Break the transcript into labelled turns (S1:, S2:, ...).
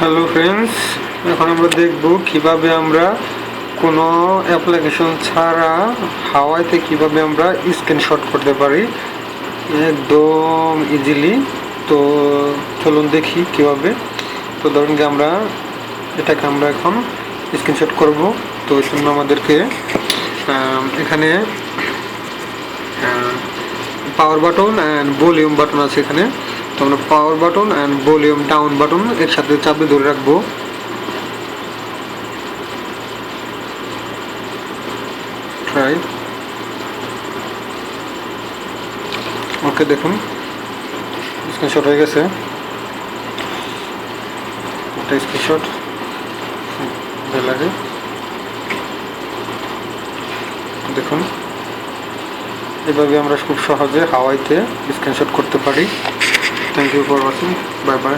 S1: Hello friends, এখন আমরা দেখব কিভাবে আমরা কোনো অ্যাপ্লিকেশন ছাড়া হাওয়াইতে কিভাবে আমরা স্ক্রিনশট করতে পারি একদম ইজিলি। তো চলুন দেখি কিভাবে। তো ধরুন যে এটাকে আমরা এখন স্ক্রিনশট করব। তো এই জন্য আমাদেরকে এখানে power button and volume button আছে এখানে। তো আমরা power button and volume down button একসাথে চাপে ধরে রাখবো। ট্রাই ওকে, দেখুন স্ক্রিনশট হয়ে গেছে। এটা স্ক্রিনশট লাগে, দেখুন এভাবে আমরা খুব সহজে হাওয়াইতে স্ক্রিনশট করতে পারি। Thank you for watching, bye by.